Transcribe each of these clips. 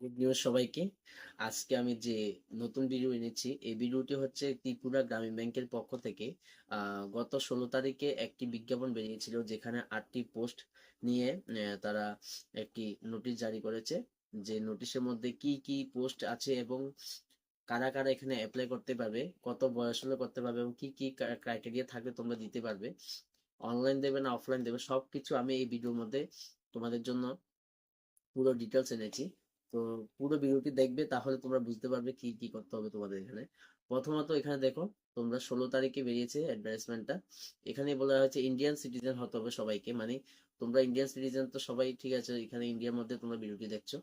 Good news সবাইকে। আজকে আমি যে নতুন ভিডিও এনেছি, এই ভিডিওটি হচ্ছে ত্রিপুরা গ্রামীণ ব্যাংকের পক্ষ থেকে গত 16 তারিখে একটি বিজ্ঞাপন বেরিয়েছিল, যেখানে 8টি পোস্ট নিয়ে তারা একটি নোটিশ জারি করেছে। যে নোটিশের মধ্যে কি কি পোস্ট আছে এবং কারা কারা এখানে অ্যাপ্লাই করতে পারবে, কত বয়স হলে করতে পারবে এবং কি কি ক্রাইটেরিয়া থাকলে তোমরা দিতে পারবে, অনলাইন দেবে না অফলাইন দেবে, সবকিছু আমি এই ভিডিওর মধ্যে তোমাদের জন্য পুরো ডিটেলস এনেছি। তো পুরো ভিডিওটি দেখবে, তাহলে তোমরা বুঝতে পারবে কি কি করতে হবে তোমাদের এখানে। প্রথমত এখানে দেখো, তোমরা 16 তারিখে বেরিয়েছে অ্যাডভার্টাইজমেন্টটা। এখানে বলা হয়েছে ইন্ডিয়ান সিটিজেন হতে হবে সবাইকে, মানে তোমরা ইন্ডিয়ান সিটিজেন তো সবাই, ঠিক আছে, এখানে ইন্ডিয়ার মধ্যে তোমরা ভিডিওটি দেখছো।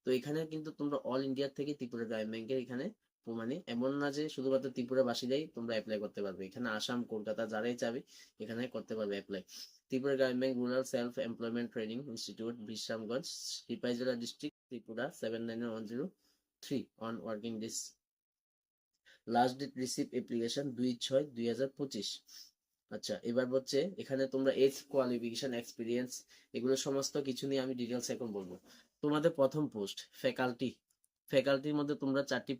তো এখানে কিন্তু তোমরা অল ইন্ডিয়ার থেকে ত্রিপুরা গ্রামীণ ব্যাংকের এখানে মানে এমন না যে শুধুমাত্র ত্রিপুরা বাসীরাই তোমরা অ্যাপ্লাই করতে পারবে, এখানে আসাম, কলকাতা যারাই চাবে এখানে করতে পারবে apply. Tripura Gramin bank rural self employment training institute, Bishramganj, Sipahijala district, Tripura 791003 on working days. Last date receive application 2/6/2025। আচ্ছা, এবার হচ্ছে এখানে তোমরা এজ, কোয়ালিফিকেশন, এক্সপিরিয়েন্স, এগুলো সমস্ত কিছু নিয়ে আমি ডিটেলস এখন বলবো। তোমাদের প্রথম পোস্ট ফ্যাকাল্টি। ফ্যাকাল্টির মধ্যে তোমরা চারটি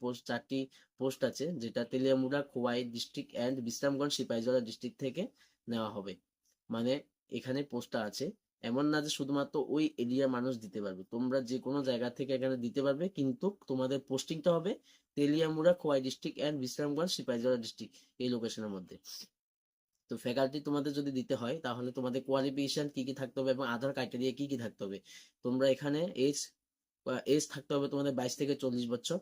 পোস্ট আছে, যেটা Teliamura, Khowai district and Bishramganj, Sipahijala district থেকে নেওয়া হবে। মানে এখানে পোস্টটা আছে, এমন না যে শুধুমাত্র ওই এরিয়ার মানুষ দিতে পারবে, তোমরা যে কোনো জায়গা থেকে এখানে দিতে পারবে, কিন্তু তোমাদের পোস্টিংটা হবে Teliamura, Khowai district and Bishramganj, Sipahijala district, এই লোকেশনের মধ্যে। তো ফ্যাকাল্টি তোমাদের যদি দিতে হয়, তাহলে তোমাদের কোয়ালিফিকেশন কি কি থাকতে হবে এবং আধার ক্রাইটেরিয়া কি কি থাকতে হবে। তোমরা এখানে এজ এজ থাকতে হবে তোমাদের 22 থেকে 40 বছর।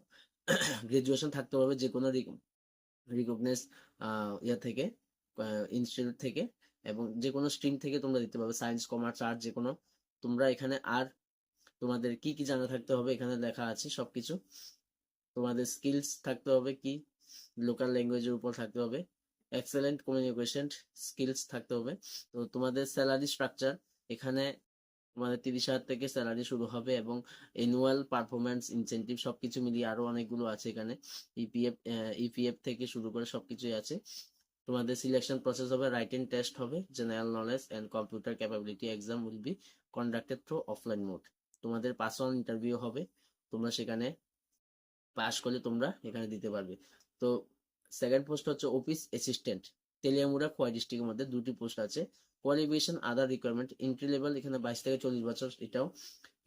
গ্রাজুয়েশন থাকতে হবে যে কোনো রিকগনাইজ ইয়া থেকে, ইনস্টিটিউট থেকে, এবং যে কোনো স্ট্রিম থেকে তোমরা দিতে পারবে, সায়েন্স, কমার্স, আর্ট, যে কোনো। তোমরা এখানে আর তোমাদের কি কি জানা থাকতে হবে এখানে লেখা আছে সবকিছু। তোমাদের স্কিলস থাকতে হবে কি, লোকাল ল্যাঙ্গুয়েজের উপর থাকতে হবে, এক্সেলেন্ট কমিউনিকেশন স্কিলস থাকতে হবে। তো তোমাদের স্যালারি স্ট্রাকচার, এখানে তোমাদের 30,000 থেকে স্যালারি শুরু হবে, এবং অ্যানুয়াল পারফরমেন্স ইনসেনটিভ সবকিছু মিলিয়ে আরো অনেকগুলো আছে এখানে। ইপিএফ ইপিএফ থেকে শুরু করে সবকিছুই আছে। তোমাদের সিলেকশন প্রসেস হবে, রাইটিং টেস্ট হবে, general knowledge and computer capability exam will be conducted through offline mode. তোমাদের পার্সোনাল ইন্টারভিউ হবে, তোমরা সেখানে পাস করলে তোমরা এখানে দিতে পারবে। তো সেকেন্ড পোস্ট হচ্ছে অফিস অ্যাসিস্ট্যান্ট, তেলিয়ামুড়া, খোয়াই ডিস্ট্রিক্টের মধ্যে দুটি পোস্ট আছে। কোয়ালিফিকেশন আদার রিকোয়ারমেন্ট, এন্ট্রি লেভেল এখানে 22 থেকে 40 বছর, এটাও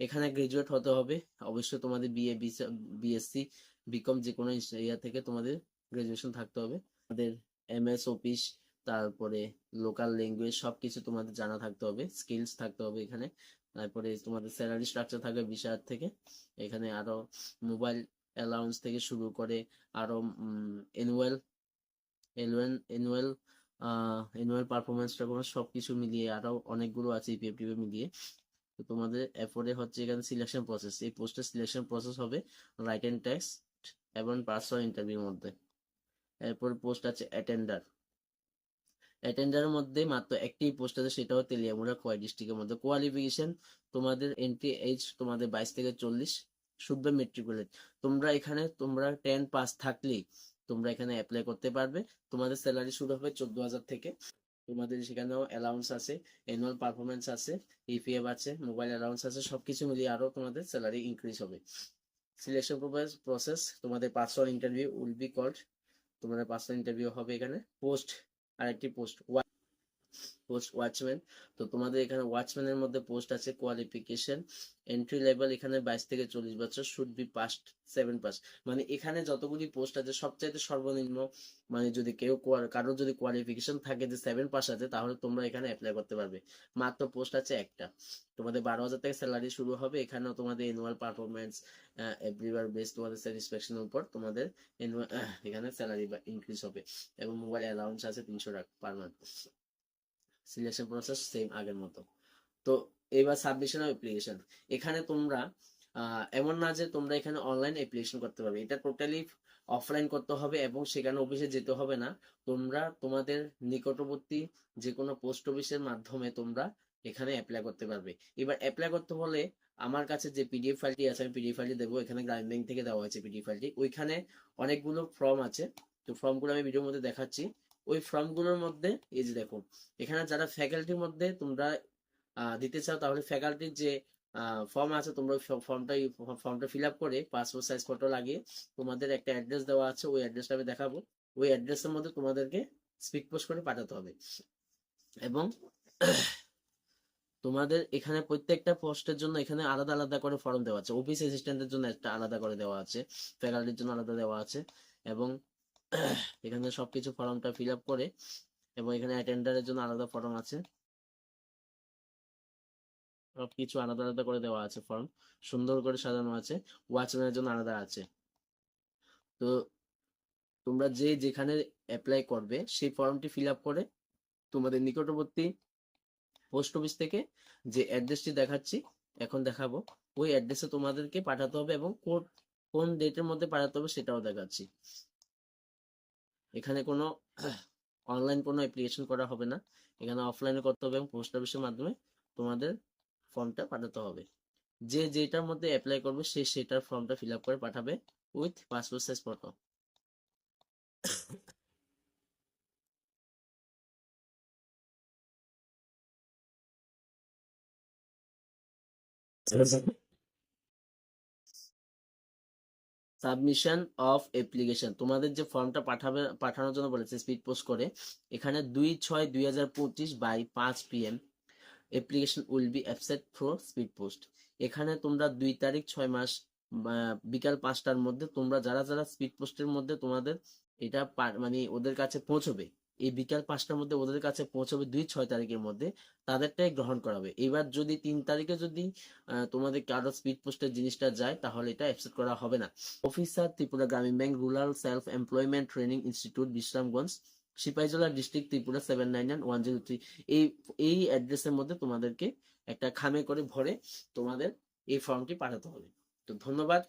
এখানে গ্রাজুয়েট হতে হবে। অবশ্যই তোমাদের বিএ, বিএসসি, বিকম, যে কোনো ইয়া থেকে তোমাদের গ্রাজুয়েশন থাকতে হবে। তোমাদের এমএস অফিস, তারপরে লোকাল ল্যাঙ্গুয়েজ সবকিছু তোমাদের জানা থাকতে হবে, স্কিলস থাকতে হবে এখানে। তারপরে তোমাদের স্যালারি স্ট্রাকচার থাকবে 20,000 থেকে। এখানে আরো মোবাইল অ্যালাউন্স থেকে শুরু করে আরো অ্যানুয়াল অ্যানুয়াল অ্যানুয়াল পারফরমেন্স টারফরমেন্স সবকিছু মিলিয়ে আরো অনেকগুলো আছে, ইপিএফ টিপিএফ মিলিয়ে। তো তোমাদের এরপরে হচ্ছে এখানে সিলেকশন প্রসেস, এই পোস্টের সিলেকশন প্রসেস হবে রাইট এন্ড টেক্সট এবং পার্সোনাল ইন্টারভিউর মধ্যে। এরপর পোস্ট আছে অ্যাটেন্ডার। অ্যাটেন্ডারের মধ্যে মাত্র একটি পোস্ট আছে, সেটাও তেলিয়ামুড়া, খোয়াই ডিস্ট্রিক্টের মধ্যে। কোয়ালিফিকেশন, তোমাদের এন্ট্রি এজ তোমাদের 22 থেকে 40, শুড বি মেট্রিকুলেট। তোমরা এখানে তোমরা 10 পাস থাকলেই তোমরা এখানে অ্যাপ্লাই করতে পারবে। তোমাদের স্যালারি শুরু হবে 14,000 থেকে। তোমাদের সেখানেও অ্যালাউন্স আছে, অ্যানুয়াল পারফরমেন্স আছে, ইপিএফ আছে, মোবাইল অ্যালাউন্স আছে, সবকিছু মিলিয়ে আরো তোমাদের স্যালারি ইনক্রিজ হবে। সিলেকশন প্রসেস, তোমাদের personal interview will be called, তোমাদের পার্সোনাল ইন্টারভিউ হবে এখানে। পোস্ট, আরেকটি পোস্ট ওয়াচম্যান। তো তোমাদের এখানে ওয়াচম্যানের মধ্যে পোস্ট আছে। কোয়ালিফিকেশন এন্ট্রি লেভেল এখানে 22 থেকে 40 বছর, শুড বি পাস্ট 7 পাস। মানে এখানে যতগুলি পোস্ট আছে সবচাইতে সর্বনিম্ন, মানে যদি কারোর যদি কোয়ালিফিকেশন থাকে যে 7 পাস আছে, তাহলে তোমরা এখানে অ্যাপ্লাই করতে পারবে। মাত্র পোস্ট আছে একটা। তোমাদের 12,000 থেকে স্যালারি শুরু হবে। এখানেও তোমাদের অ্যানুয়াল পারফরমেন্স, এভরিওয়ার বেস, তোমাদের স্যাটিসফ্যাকশনের উপর তোমাদের এখানে স্যালারি ইনক্রিজ হবে, এবং মোবাইল অ্যালাউন্স আছে 300 টাকা per month. Selection process same আগের মতো। তো এবার সাবমিশন অফ অ্যাপ্লিকেশন। এখানে তোমরা এমন না যে তোমরা এখানে অনলাইন অ্যাপ্লিকেশন করতে পারবে, এটা টোটালি অফলাইন করতে হবে, এবং সেখানে অফিসে যেতে হবে না। তোমরা তোমাদের নিকটবর্তী যে কোনো পোস্ট অফিসের মাধ্যমে তোমরা এখানে অ্যাপ্লাই করতে পারবে। এবার অ্যাপ্লাই করতে হলে আমার কাছে যে পিডিএফ ফাইলটি আছে, আমি পিডিএফ ফাইলটি দেবো, এখানে গ্রামীণ ব্যাংক থেকে দেওয়া হয়েছে পিডিএফ ফাইলটি। ওইখানে অনেকগুলো ফর্ম আছে, তো ফর্মগুলো আমি ভিডিওর মধ্যে দেখাচ্ছি। ওই ফর্মগুলোর মধ্যে এই যে দেখো, এখানে যারা ফ্যাকাল্টির মধ্যে তোমরা দিতে চাও, তাহলে ফ্যাকাল্টির যে ফর্ম আছে, তোমরা ফর্মটা ফিল আপ করে পাসপোর্ট সাইজ ফটো লাগিয়ে তোমাদের একটা অ্যাড্রেস দেওয়া আছে, ওই অ্যাড্রেসটা আমি দেখাবো। ওই অ্যাড্রেসের মধ্যে তোমাদেরকে স্পিড পোস্ট করে পাঠাতে হবে। এবং তোমাদের এখানে প্রত্যেকটা পোস্টের জন্য এখানে আলাদা আলাদা করে ফর্ম দেওয়া আছে। অফিস অ্যাসিস্ট্যান্টের জন্য একটা আলাদা করে দেওয়া আছে, ফ্যাকাল্টির জন্য আলাদা দেওয়া আছে। এবং এখানে সবকিছু ফর্মটা ফিল আপ করে, এবং এখানে অ্যাটেন্ডারের জন্য আলাদা ফর্ম আছে, সবকিছু আলাদা আলাদা করে দেওয়া আছে, ফর্ম সুন্দর করে সাজানো আছে। ওয়াচম্যানের জন্য আলাদা আছে। তো তোমরা যে যেখানে অ্যাপ্লাই করবে সেই ফর্মটি ফিল আপ করে তোমাদের নিকটবর্তী পোস্ট অফিস থেকে যে অ্যাড্রেসটি দেখাচ্ছি, এখন দেখাবো, ওই অ্যাড্রেসে তোমাদেরকে পাঠাতে হবে, এবং কোন ডেটের মধ্যে পাঠাতে হবে সেটাও দেখাচ্ছি। এখানে কোনো অনলাইন কোনো অ্যাপ্লিকেশন করা হবে না, এখানে অফলাইনে করতে হবে, এবং পোস্ট অফিসের মাধ্যমে তোমাদের ফর্মটা পাঠাতে হবে। যে যেটার মধ্যে অ্যাপ্লাই করবে সে সেটার ফর্মটা ফিল আপ করে পাঠাবে with passport size photo. Submission of application, তোমাদের যে ফর্মটা পাঠানোর জন্য বলেছে স্পিড পোস্ট করে, এখানে 2/6/2025 by 5 PM application will be accept for speed post. এখানে তোমরা 2 তারিখ 6 মাস বিকাল 5টার মধ্যে তোমরা যারা যারা স্পিড পোস্টের মধ্যে তোমাদের এটা মানে ওদের কাছে পৌঁছবে, এই বিকাল 5টার মধ্যে ওদের কাছে পৌঁছবে 2/6 তারিখের মধ্যে, তাদেরটাই গ্রহণ করা হবে। এবার যদি 3 তারিখে যদি তোমাদের কারো স্পিড পোস্টের জিনিসটা যায়, তাহলে এটা অ্যাকসেপ্ট করা হবে না। Officer, Tripura Gramin bank, rural self employment training institute, Bishramganj, Sipahijala district, Tripura 799103। এই এই অ্যাড্রেসের মধ্যে তোমাদেরকে একটা খামে করে ভরে তোমাদের এই ফর্মটি পাঠাতে হবে। তো ধন্যবাদ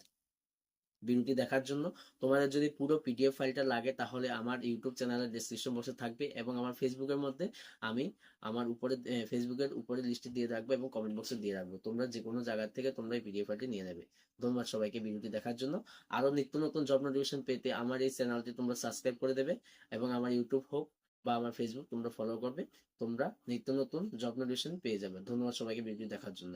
ভিডিওটি দেখার জন্য। তোমাদের যদি পুরো পিডিএফ ফাইলটা লাগে তাহলে আমার ইউটিউব চ্যানেলের ডেসক্রিপশন বক্সে থাকবে, এবং আমার ফেসবুকের মধ্যে আমি আমার উপরে ফেসবুকের উপরে লিস্টে দিয়ে রাখবো, এবং কমেন্ট বক্সে দিয়ে রাখবো। তোমরা যে কোনো জায়গা থেকে তোমরা এই পিডিএফ ফাইলটি নিয়ে নেবে। ধন্যবাদ সবাইকে ভিডিওটি দেখার জন্য। আরো নিত্য নতুন জব নোটিফিকেশন পেতে আমার এই চ্যানেলটি তোমরা সাবস্ক্রাইব করে দেবে, এবং আমার ইউটিউব হোক বা আমার ফেসবুক তোমরা ফলো করবে। তোমরা নিত্য নতুন জব নোটিফিকেশন পেয়ে যাবে। ধন্যবাদ সবাইকে ভিডিওটি দেখার জন্য।